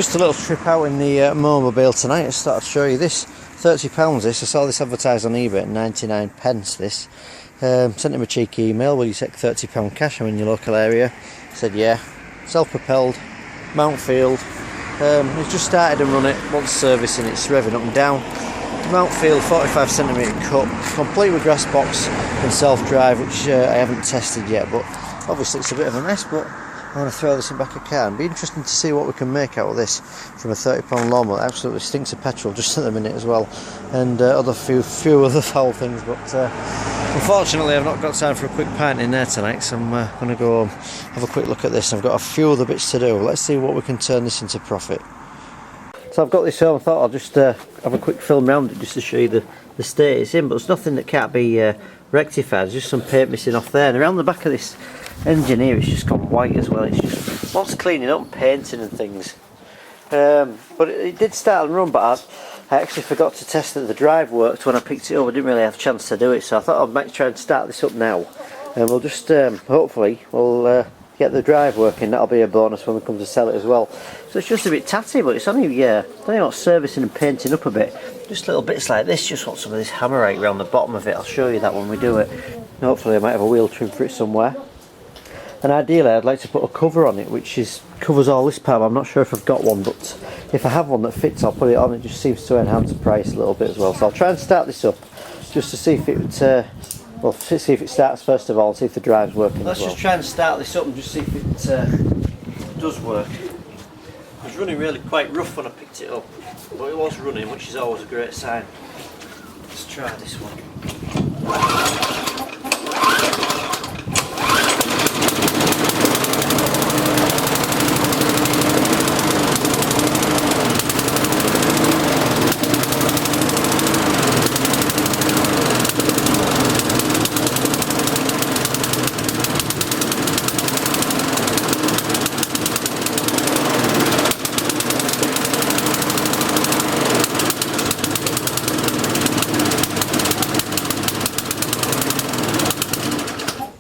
Just a little trip out in the Mobile tonight. I just thought I'd show you this. £30 this. I saw this advertised on eBay at 99 pence this. Sent him a cheeky email. Will you take £30 cash? I'm in your local area. He said yeah. Self-propelled, Mountfield. He's just started and run it. Wants servicing. It's revving up and down. Mountfield 45cm cut, complete with grass box and self-drive, which I haven't tested yet, but obviously it's a bit of a mess, but I want to throw this in back of car. It'd be interesting to see what we can make out of this from a £30 lawnmower. It absolutely stinks of petrol just at the minute as well, and few other foul things, but unfortunately I've not got time for a quick pint in there tonight, so I'm going to go home, have a quick look at this. I've got a few other bits to do. Let's see what we can turn this into profit. So I've got this home. I thought I'll just have a quick film around it just to show you the state it's in, but there's nothing that can't be rectified. There's just some paint missing off there, and around the back of this engine here it's just gone white as well. It's just lots of cleaning up and painting and things, but it did start and run, but I actually forgot to test that the drive worked when I picked it up. I didn't really have a chance to do it, so I thought I might try and start this up now, and we'll just hopefully we'll get the drive working. That'll be a bonus when we come to sell it as well. So it's just a bit tatty, but it's only not servicing and painting up a bit. Just little bits like this. Just want some of this hammerite around the bottom of it. I'll show you that when we do it. And hopefully I might have a wheel trim for it somewhere. And ideally I'd like to put a cover on it which covers all this part. I'm not sure if I've got one, but if I have one that fits I'll put it on. It just seems to enhance the price a little bit as well. So I'll try and start this up just to see if it well, see if it starts first of all and see if the drive's working. Let's just try and start this up and just see if it does work. It was running really quite rough when I picked it up, but it was running, which is always a great sign. Let's try this one.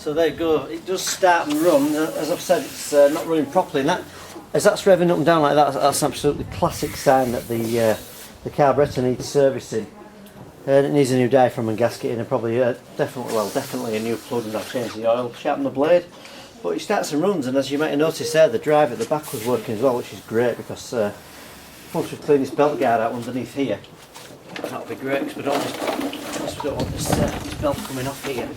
So there you go, it does start and run. As I've said, it's not running properly, and as that's revving up and down like that, that's an absolutely classic sign that the carburetor needs servicing. And it needs a new diaphragm and gasket in, and probably definitely a new plug, and I'll change the oil, sharpen the blade. But it starts and runs, and as you might have noticed there, the drive at the back was working as well, which is great, because once we clean this belt guard out underneath here, that'll be great, because we don't want this belt coming off here.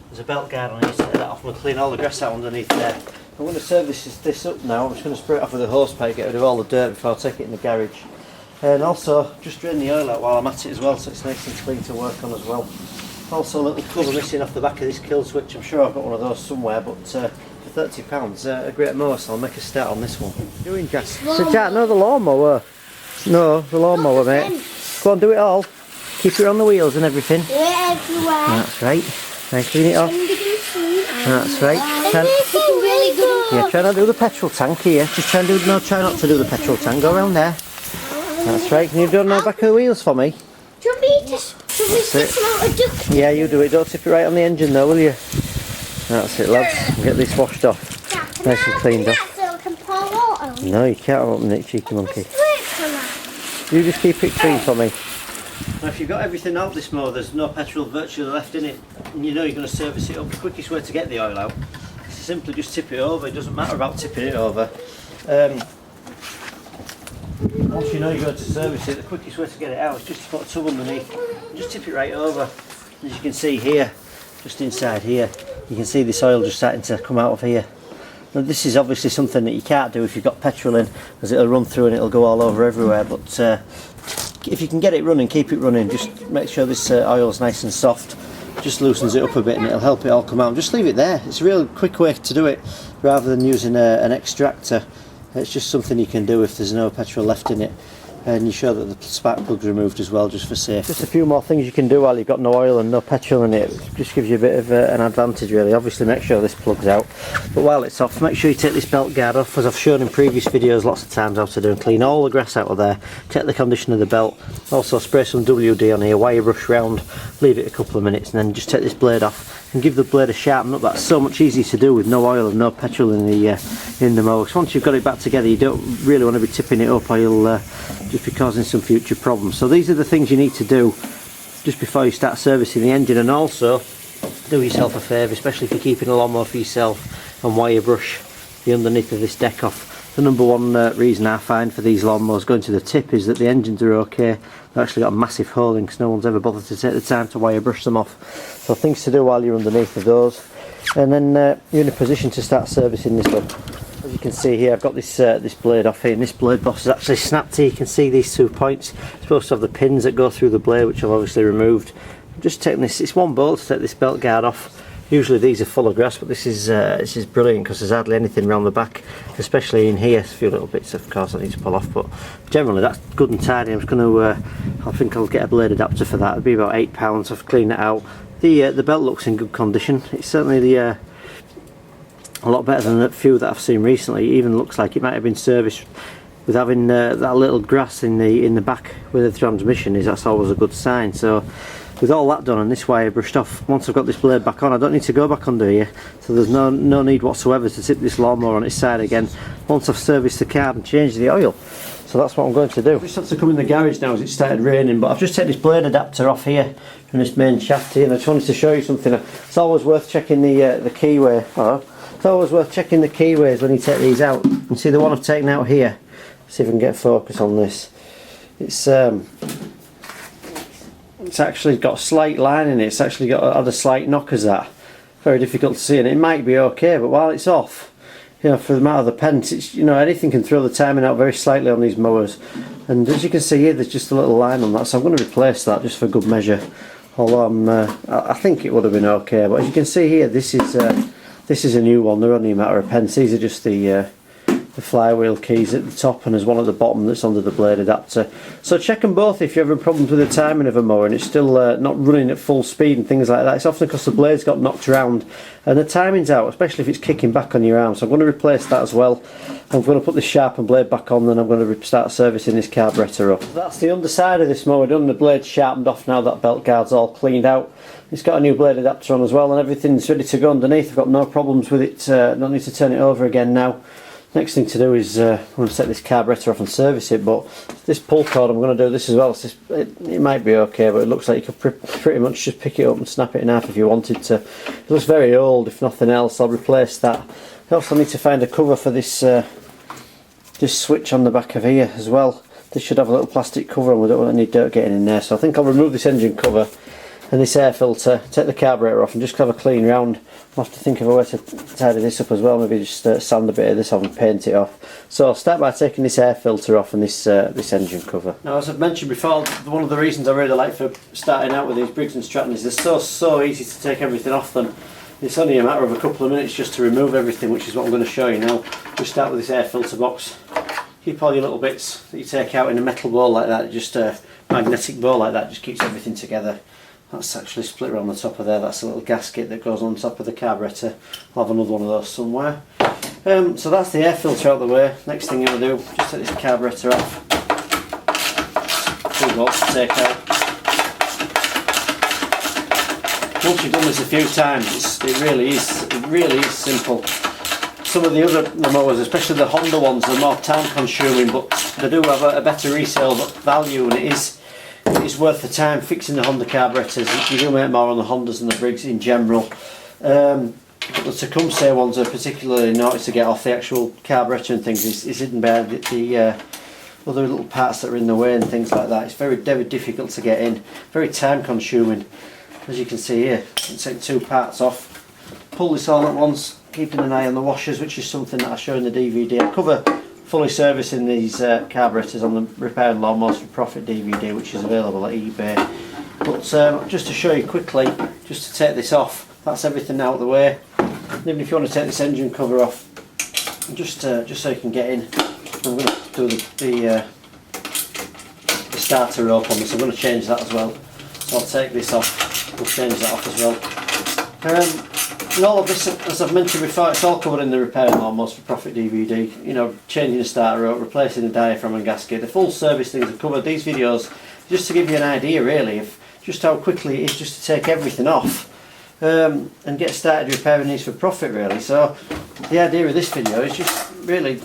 There's a belt guard on here, so that off. We'll clean all the grass out underneath there. I'm going to service this up now. I'm just going to spray it off with a hose pipe, get rid of all the dirt before I take it in the garage. And also, just drain the oil out while I'm at it as well, so it's nice and clean to work on as well. Also, a little cover missing off the back of this kill switch. I'm sure I've got one of those somewhere, but for £30, a great mower, so I'll make a start on this one. What are you doing, Jess? So, Jack, no, the lawnmower. No, the lawnmower, mate. Go on, do it all. Keep it on the wheels and everything. Do it everywhere. That's right. Now clean it off. That's right. Try not to do the petrol tank here. Just try not to do the petrol tank. Go around there. That's right. Can you do it on the back of the wheels for me? Do you want me to stick them out a duck? Yeah, you do it. Don't tip it right on the engine though, will you? That's it, lads. We'll get this washed off. Nice and cleaned off. So I can pour water on. No, you can't open it, cheeky monkey. You just keep it clean for me. Now if you've got everything out this mower, there's no petrol virtually left in it, and you know you're going to service it up. The quickest way to get the oil out is to simply just tip it over. It doesn't matter about tipping it over. Once you know you're going to service it, the quickest way to get it out is just to put a tub underneath and just tip it right over. As you can see here, just inside here, you can see this oil just starting to come out of here. Now this is obviously something that you can't do if you've got petrol in, as it'll run through and it'll go all over everywhere, but if you can get it running, keep it running. Just make sure this oil's nice and soft. Just loosens it up a bit and it'll help it all come out. Just leave it there. It's a real quick way to do it rather than using an extractor. It's just something you can do if there's no petrol left in it. And you show that the spark plug's removed as well, just for safety. Just a few more things you can do while you've got no oil and no petrol in it. It just gives you a bit of an advantage really. Obviously make sure this plug's out, but while it's off, make sure you take this belt guard off, as I've shown in previous videos lots of times how to do, and clean all the grass out of there. Check the condition of the belt. Also spray some WD on here, wire brush round, leave it a couple of minutes, and then just take this blade off and give the blade a sharpen up. That's so much easier to do with no oil and no petrol in the mower. So once you've got it back together, you don't really want to be tipping it up, or you'll just be causing some future problems. So these are the things you need to do just before you start servicing the engine. And also do yourself a favour, especially if you're keeping a lawnmower for yourself, and wire brush the underneath of this deck off. The number one reason I find for these lawnmowers going to the tip is that the engines are okay. They've actually got a massive hole in because no one's ever bothered to take the time to wire brush them off. So things to do while you're underneath of those, and then you're in a position to start servicing this one. As you can see here, I've got this this blade off here, and this blade boss is actually snapped here. You can see these 2 points. It's supposed to have the pins that go through the blade, which I've obviously removed. I'm just taking this, it's one bolt to take this belt guard off. Usually these are full of grass, but this is brilliant because there's hardly anything around the back, especially in here. A few little bits, of course, I need to pull off, but generally that's good and tidy. I'm just going to, I think I'll get a blade adapter for that. It'll be about £8. I've cleaned it out. The belt looks in good condition. It's certainly a lot better than a few that I've seen recently. It even looks like it might have been serviced with having that little grass in the back where the transmission is. That's always a good sign. So with all that done and this wire brushed off, once I've got this blade back on, I don't need to go back under here, so there's no need whatsoever to tip this lawnmower on its side again once I've serviced the car and changed the oil. So that's what I'm going to do. I just have to come in the garage now as it started raining, but I've just taken this blade adapter off here from this main shaft here, and I just wanted to show you something. It's always worth checking the keyway. It's always worth checking the keyways when you take these out. And see the one I've taken out here, see if I can get focus on this. It's actually got a slight line in it. It's actually had a slight knock as that. Very difficult to see, and it might be okay, but while it's off, you know, for the matter of the pence, it's, you know, anything can throw the timing out very slightly on these mowers. And as you can see here, there's just a little line on that, so I'm going to replace that just for good measure. Although I think it would have been okay, but as you can see here, this is a new one. They're only a matter of pence. These are just the flywheel keys at the top, and there's one at the bottom that's under the blade adapter. So check them both if you're having problems with the timing of a mower and it's still not running at full speed and things like that. It's often because the blade's got knocked around and the timing's out, especially if it's kicking back on your arm. So I'm going to replace that as well. I'm going to put the sharpened blade back on, then I'm going to start servicing this carburetor up. That's the underside of this mower done. The blade's sharpened off now, that belt guard's all cleaned out. It's got a new blade adapter on as well, and everything's ready to go underneath. I've got no problems with it, don't need to turn it over again now. Next thing to do is I'm going to set this carburetor off and service it, but this pull cord, I'm going to do this as well. It might be okay, but it looks like you could pretty much just pick it up and snap it in half if you wanted to. It looks very old, if nothing else. I'll replace that. I also need to find a cover for this this switch on the back of here as well. This should have a little plastic cover, and we don't want any dirt getting in there. So I think I'll remove this engine cover and this air filter, take the carburetor off and just have a clean round. I'll have to think of a way to tidy this up as well, maybe just sand a bit of this off and paint it off. So I'll start by taking this air filter off and this engine cover. Now, as I've mentioned before, one of the reasons I really like for starting out with these Briggs & Stratton is they're so easy to take everything off them. It's only a matter of a couple of minutes just to remove everything, which is what I'm going to show you now. Just start with this air filter box. Keep all your little bits that you take out in a metal bowl like that, just a magnetic bowl like that, just keeps everything together. That's actually split around the top of there. That's a little gasket that goes on top of the carburetor. I'll have another one of those somewhere. So that's the air filter out of the way. Next thing you're going to do, just take this carburetor off. 2 bolts to take out. Once you've done this a few times, it really is simple. Some of the other mowers, especially the Honda ones, are more time consuming, but they do have a better resale value, and it is worth the time fixing the Honda carburetors. You do make more on the Hondas and the Briggs in general. But the Tecumseh ones are particularly naughty to get off. The actual carburetor and things is hidden by the other little parts that are in the way and things like that. It's very difficult to get in, very time consuming. As you can see here, you can take 2 parts off, pull this all at once, keeping an eye on the washers, which is something that I show in the DVD. I cover fully servicing these carburetors on the Repair and Lawnmowers for Profit DVD, which is available at eBay. But just to show you quickly, just to take this off, that's everything out of the way. And even if you want to take this engine cover off, just so you can get in, I'm going to do the starter rope on this. I'm going to change that as well. So I'll take this off, we'll change that off as well. And all of this, as I've mentioned before, it's all covered in the Repair and Lawnmowers for Profit DVD. You know, changing the starter rope, replacing the diaphragm and gasket, the full service things are covered. These videos, just to give you an idea really of just how quickly it is just to take everything off. and get started repairing these for profit really. So the idea of this video is just really